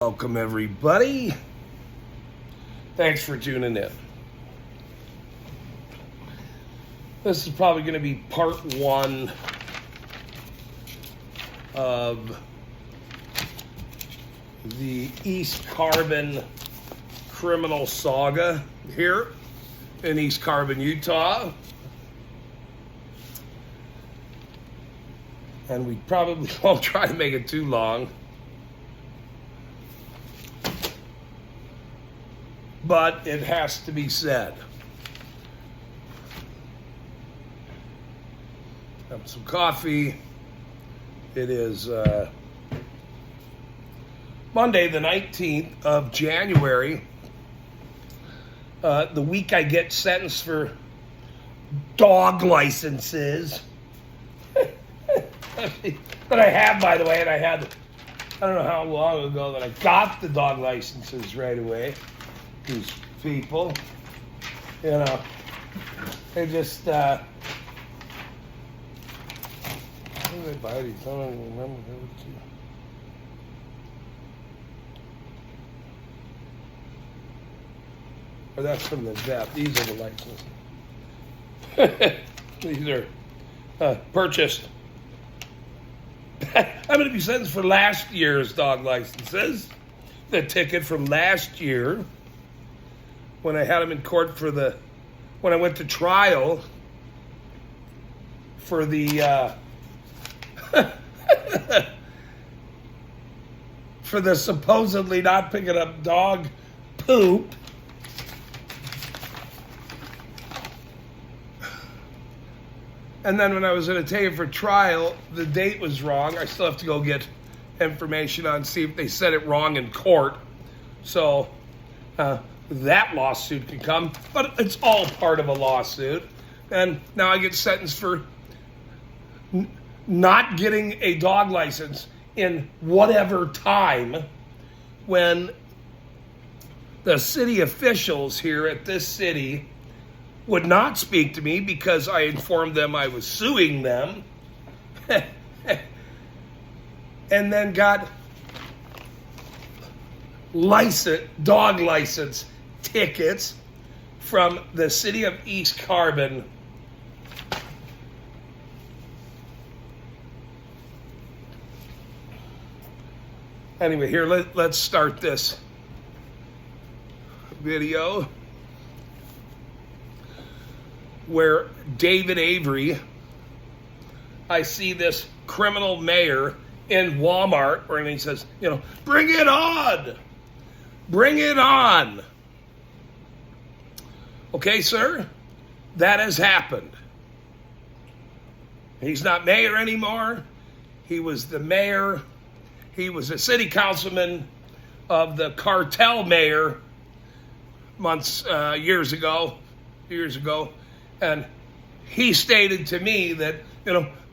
Welcome, everybody. Thanks for tuning in. This is probably going to be part one of the East Carbon criminal saga here in East Carbon, Utah. And we probably won't try to make it too long. But it has to be said. Have some coffee. It is Monday, the 19th of January. The week I get sentenced for dog licenses. That I have, by the way, and I don't know how long ago that I got the dog licenses right away. These people, they just, what did they buy these? I don't even remember. Or that's from the vet. These are the licenses. These are purchased. I'm going to be sentenced for last year's dog licenses. The ticket from last year, when I had him in court when I went to trial for the for the supposedly not picking up dog poop. And then when I was going to take it for trial, the date was wrong. I still have to go get information on, see if they said it wrong in court. So, that lawsuit can come, but it's all part of a lawsuit. And now I get sentenced for not getting a dog license in whatever time, when the city officials here at this city would not speak to me because I informed them I was suing them, and then got dog license tickets from the city of East Carbon. Anyway, here, let's start this video where David Avery, I see this criminal mayor in Walmart, where he says, bring it on! Bring it on! Okay, sir, that has happened. He's not mayor anymore. He was the mayor. He was a city councilman of the cartel mayor years ago. And he stated to me that,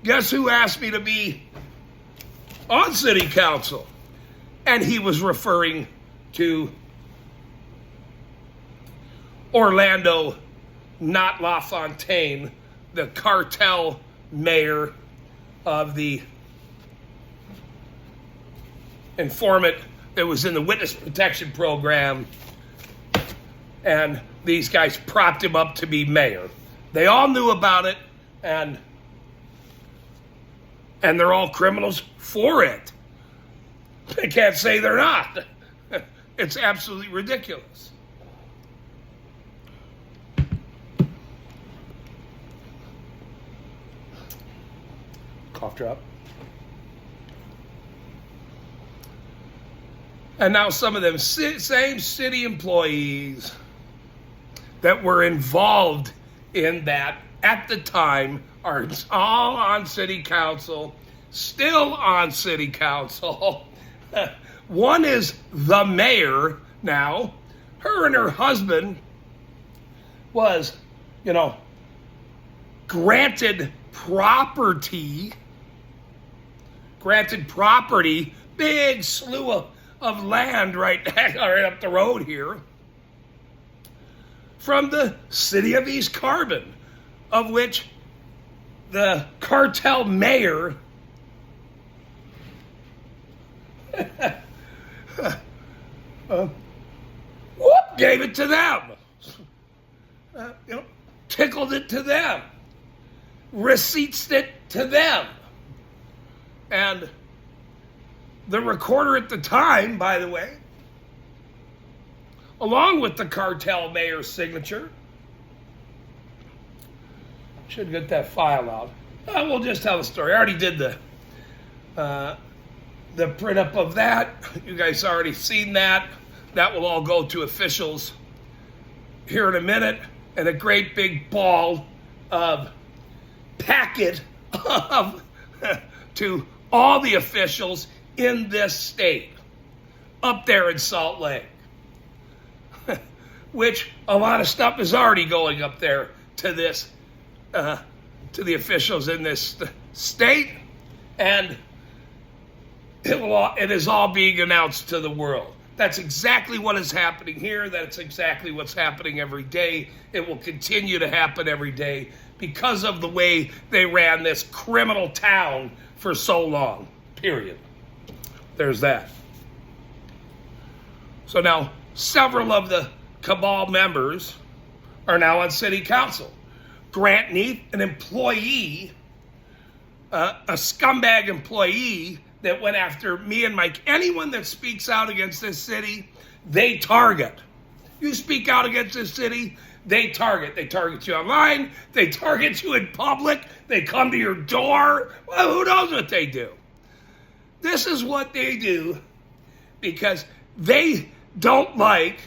guess who asked me to be on city council? And he was referring to Orlando, not LaFontaine, the cartel mayor of the informant that was in the witness protection program. And these guys propped him up to be mayor. They all knew about it, and they're all criminals for it. They can't say they're not. It's absolutely ridiculous. Cough drop. And now some of them same city employees that were involved in that at the time are all on city council, still on city council. One is the mayor now. Her and her husband was, granted property, big slew of land right up the road here, from the city of East Carbon, of which the cartel mayor Gave it to them. Tickled it to them. Receipts it to them. And the recorder at the time, by the way, along with the cartel mayor's signature, should get that file out. We'll just tell the story. I already did the print up of that. You guys already seen that. That will all go to officials here in a minute, and a great big ball of packet of to all the officials in this state up there in Salt Lake, which a lot of stuff is already going up there to this to the officials in this state, and it is all being announced to the world. That's exactly what is happening here. That's exactly what's happening every day. It will continue to happen every day because of the way they ran this criminal town for so long, period. There's that. So now several of the cabal members are now on city council. Grant Neath, an employee, a scumbag employee that went after me and Mike. Anyone that speaks out against this city, they target. You speak out against this city, they target. They target you online. They target you in public. They come to your door. Well, who knows what they do? This is what they do because they don't like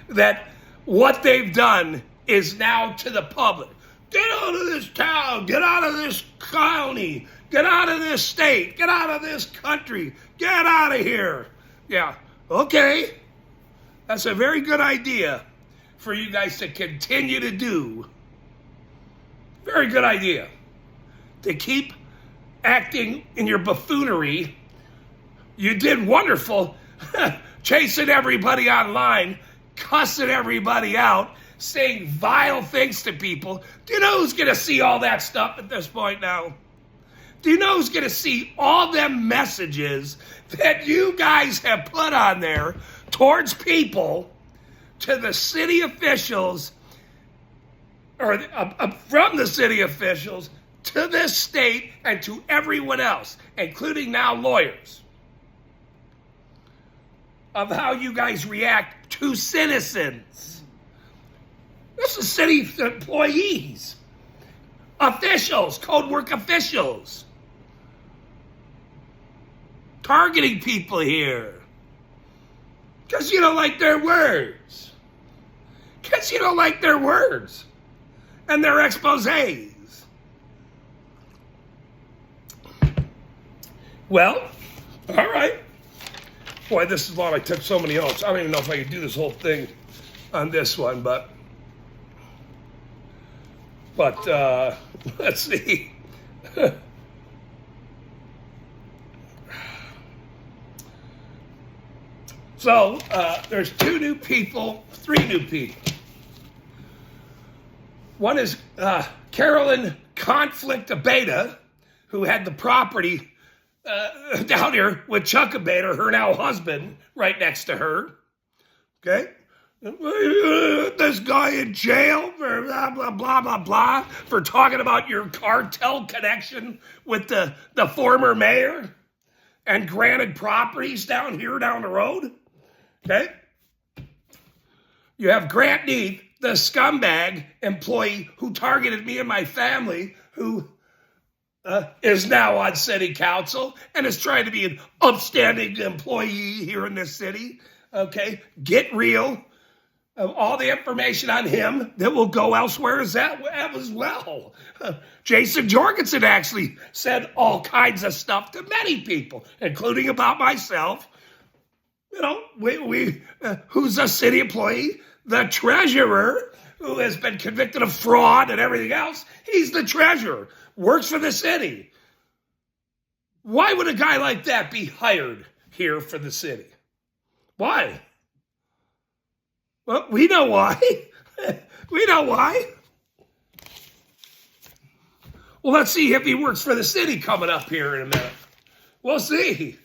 that what they've done is now to the public. Get out of this town. Get out of this county. Get out of this state. Get out of this country. Get out of here. Yeah, okay. That's a very good idea for you guys to continue to do. Very good idea. To keep acting in your buffoonery. You did wonderful chasing everybody online, cussing everybody out, saying vile things to people. Do you know who's going to see all that stuff at this point now? Do you know who's going to see all them messages that you guys have put on there towards people, to the city officials, or from the city officials to this state and to everyone else, including now lawyers, of how you guys react to citizens? This is city employees, officials, code work officials, targeting people here because you don't like their words. Because you don't like their words and their exposés. Well, all right. Boy, this is long. I took so many notes. I don't even know if I could do this whole thing on this one, but let's see. So there's three new people. One is Carolyn Conflict Abeta, who had the property down here with Chuck Abeta, her now husband, right next to her. Okay? This guy in jail for blah, blah, blah, blah, blah, for talking about your cartel connection with the former mayor and granted properties down here down the road. Okay? You have Grant Neath, the scumbag employee who targeted me and my family, who is now on city council and is trying to be an upstanding employee here in this city. Okay? Get real. All the information on him that will go elsewhere is that as well. Jason Jorgensen actually said all kinds of stuff to many people, including about myself. You know, who's a city employee? The treasurer, who has been convicted of fraud and everything else. He's the treasurer, works for the city. Why would a guy like that be hired here for the city? Why? Well, we know why. We know why. Well, let's see if he works for the city coming up here in a minute. We'll see.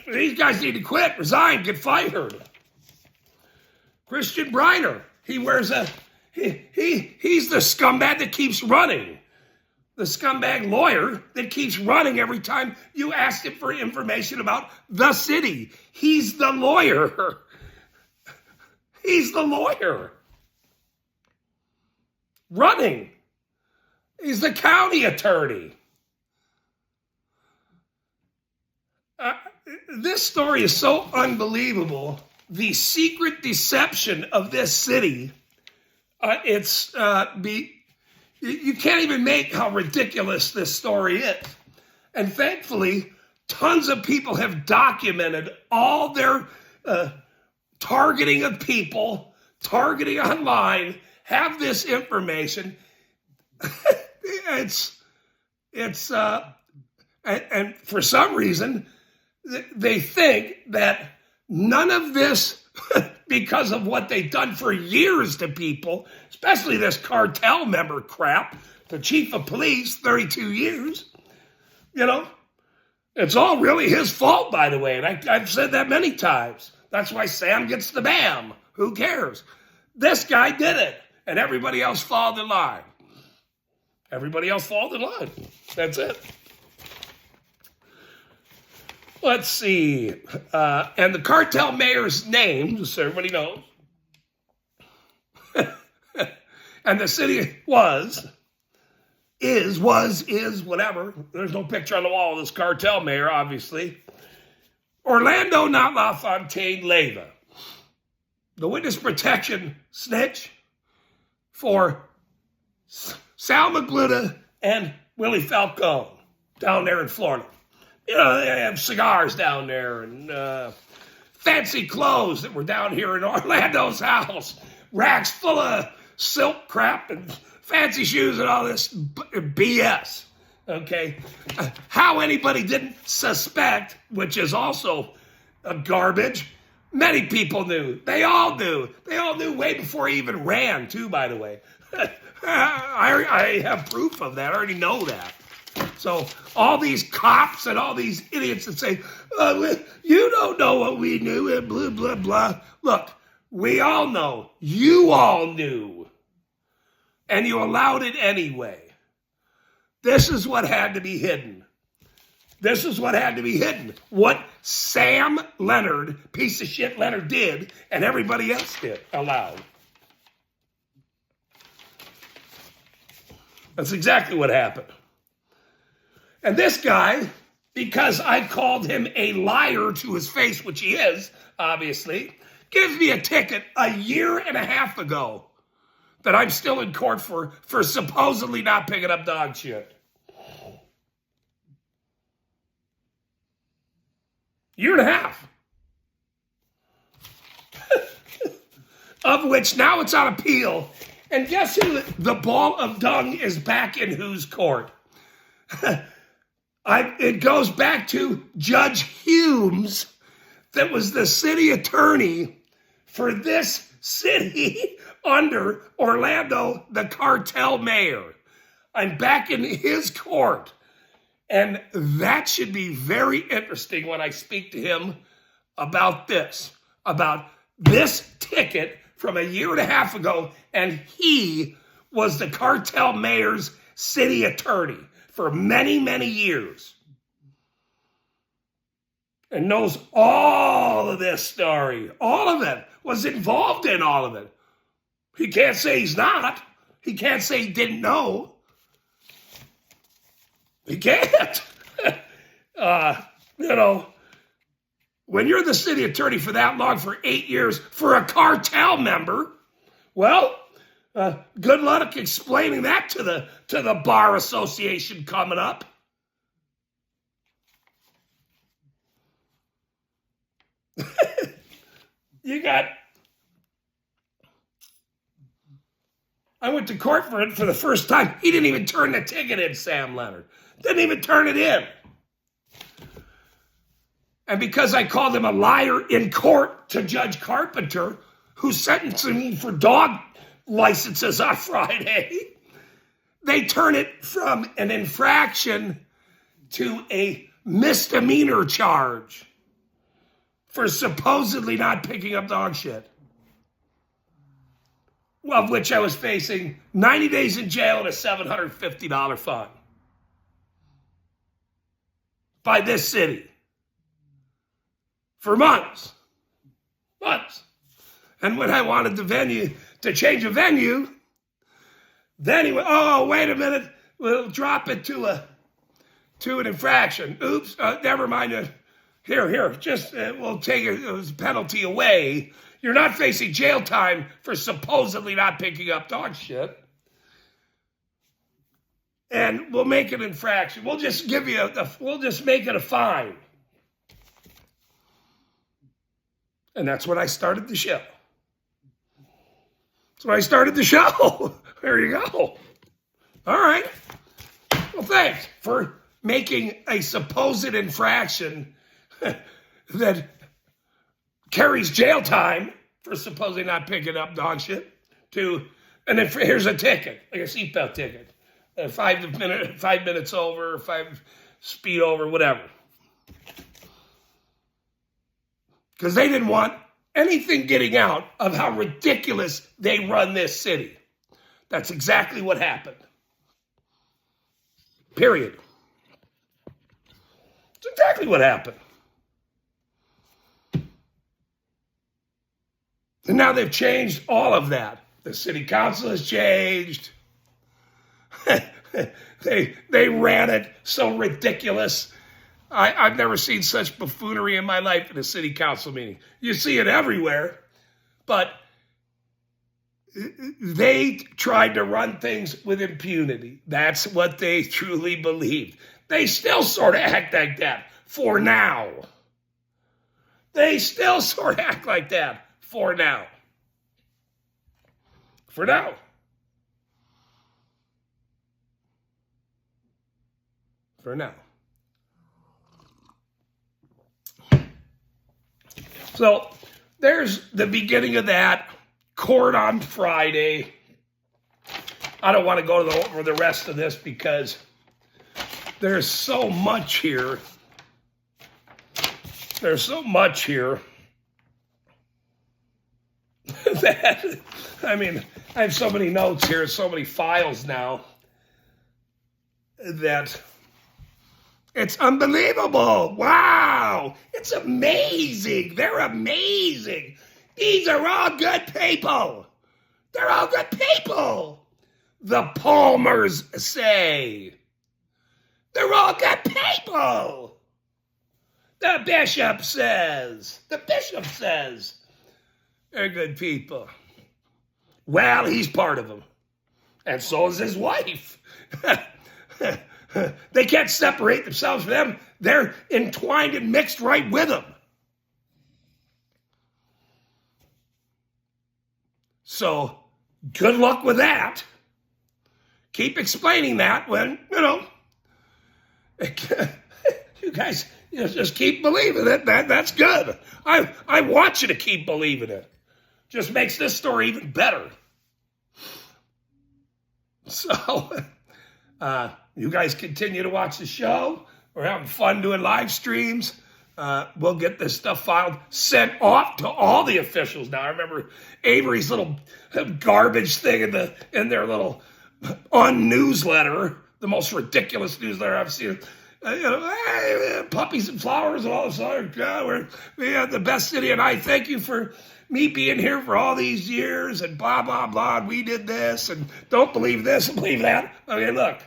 These guys need to quit, resign, get fired. Christian Briner, he's the scumbag that keeps running. The scumbag lawyer that keeps running every time you ask him for information about the city. He's the lawyer. He's the lawyer. Running. He's the county attorney. This story is so unbelievable. The secret deception of this city, you can't even make how ridiculous this story is. And thankfully, tons of people have documented all their targeting of people, targeting online, have this information. And for some reason, they think that none of this, because of what they've done for years to people, especially this cartel member crap, the chief of police, 32 years, it's all really his fault, by the way. And I've said that many times. That's why Sam gets the BAM. Who cares? This guy did it, and everybody else followed in line. Everybody else followed in line. That's it. Let's see. And the cartel mayor's name, just so everybody knows, and the city is, whatever. There's no picture on the wall of this cartel mayor, obviously. Orlando, not LaFontaine, Leyva. The witness protection snitch for Sal Magluta and Willie Falcone down there in Florida. They have cigars down there and fancy clothes that were down here in Orlando's house. Racks full of silk crap and fancy shoes and all this BS. Okay? How anybody didn't suspect, which is also garbage, many people knew. They all knew. They all knew way before he even ran, too, by the way. I have proof of that. I already know that. So all these cops and all these idiots that say, you don't know what we knew, and blah, blah, blah. Look, we all know. You all knew. And you allowed it anyway. This is what had to be hidden. This is what had to be hidden. What Sam Leonard, piece of shit Leonard, did, and everybody else did, allowed. That's exactly what happened. And this guy, because I called him a liar to his face, which he is, obviously, gives me a ticket a year and a half ago that I'm still in court for supposedly not picking up dog shit. Year and a half. Of which now it's on appeal. And guess who the ball of dung is back in whose court? It goes back to Judge Humes, that was the city attorney for this city under Orlando, the cartel mayor. I'm back in his court. And that should be very interesting when I speak to him about this ticket from a year and a half ago, and he was the cartel mayor's city attorney for many, many years. And knows all of this story. All of it. Was involved in all of it. He can't say he's not. He can't say he didn't know. He can't. When you're the city attorney for that long, for 8 years, for a cartel member, well, good luck explaining that to the bar association coming up. I went to court for it for the first time. He didn't even turn the ticket in, Sam Leonard. Didn't even turn it in. And because I called him a liar in court to Judge Carpenter, who's sentencing me for dog licenses on Friday, they turn it from an infraction to a misdemeanor charge. for supposedly not picking up dog shit, of which I was facing 90 days in jail and a $750 fine by this city for months. Months. And when I wanted the venue to change a venue, then he went, oh, wait a minute, we'll drop it to an infraction. Oops, never mind. Here, just we'll take a penalty away. You're not facing jail time for supposedly not picking up dog shit. And we'll make an infraction. We'll just give you we'll just make it a fine. And that's when I started the show. That's when I started the show. There you go. All right. Well, thanks for making a supposed infraction that carries jail time for supposedly not picking up dog shit to, and then here's a ticket, like a seatbelt ticket. 5 minutes over, 5 speed over, whatever. Because they didn't want anything getting out of how ridiculous they run this city. That's exactly what happened. Period. That's exactly what happened. And now they've changed all of that. The city council has changed. They ran it so ridiculous. I've never seen such buffoonery in my life in a city council meeting. You see it everywhere, but they tried to run things with impunity. That's what they truly believed. They still sort of act like that for now. They still sort of act like that for now. For now. For now. So there's the beginning of that. Court on Friday. I don't want to go over the rest of this because there's so much here. There's so much here that, I mean, I have so many notes here, so many files now that it's unbelievable. Wow. It's amazing. They're amazing. These are all good people. They're all good people. The Palmers say. They're all good people. The bishop says. The bishop says. They're good people. Well, he's part of them. And so is his wife. They can't separate themselves from them. They're entwined and mixed right with them. So, good luck with that. Keep explaining that when, you guys just keep believing it. That's good. I want you to keep believing it. Just makes this story even better. So, you guys continue to watch the show. We're having fun doing live streams. We'll get this stuff filed, sent off to all the officials now. I remember Avery's little garbage thing in their little newsletter, the most ridiculous newsletter I've seen. Puppies and flowers and all this other God, we have the best city, and I thank you for me being here for all these years, and blah, blah, blah, and we did this, and don't believe this and believe that. Okay, look,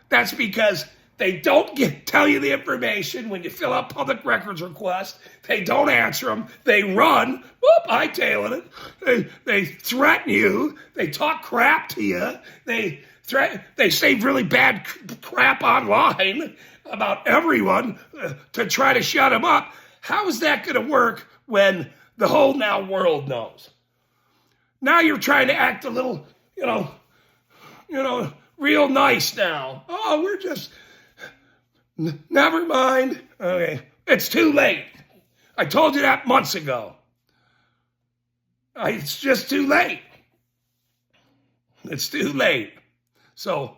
that's because they don't tell you the information when you fill out public records requests. They don't answer them. They run, hightailing it. They threaten you. They talk crap to you. They say really bad crap online about everyone to try to shut them up. How is that going to work when the whole now world knows? Now you're trying to act a little, real nice now. Oh, we're just... Never mind. Okay. It's too late. I told you that months ago. It's just too late. It's too late. So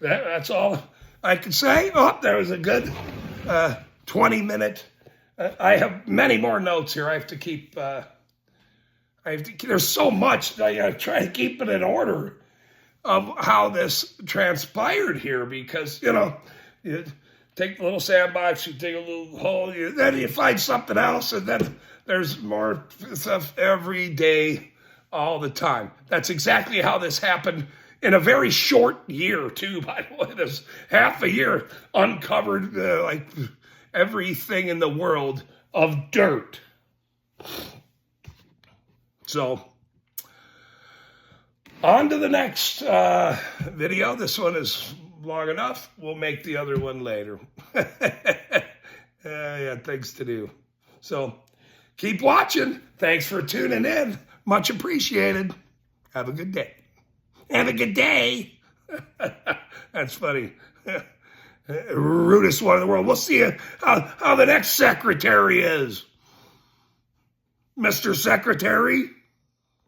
That's all I can say. Oh, there was a good 20-minute. I have many more notes here. I have to keep. There's so much. I got to try to keep it in order of how this transpired here, because you take the little sandbox, you dig a little hole, then you find something else, and then there's more stuff every day, all the time. That's exactly how this happened in a very short year, too, by the way. This half a year uncovered like everything in the world of dirt. So, on to the next video. This one is long enough. We'll make the other one later. Yeah, things to do. So, keep watching. Thanks for tuning in. Much appreciated. Have a good day. Have a good day. That's funny. Rudest one in the world. We'll see how the next secretary is. Mr. Secretary.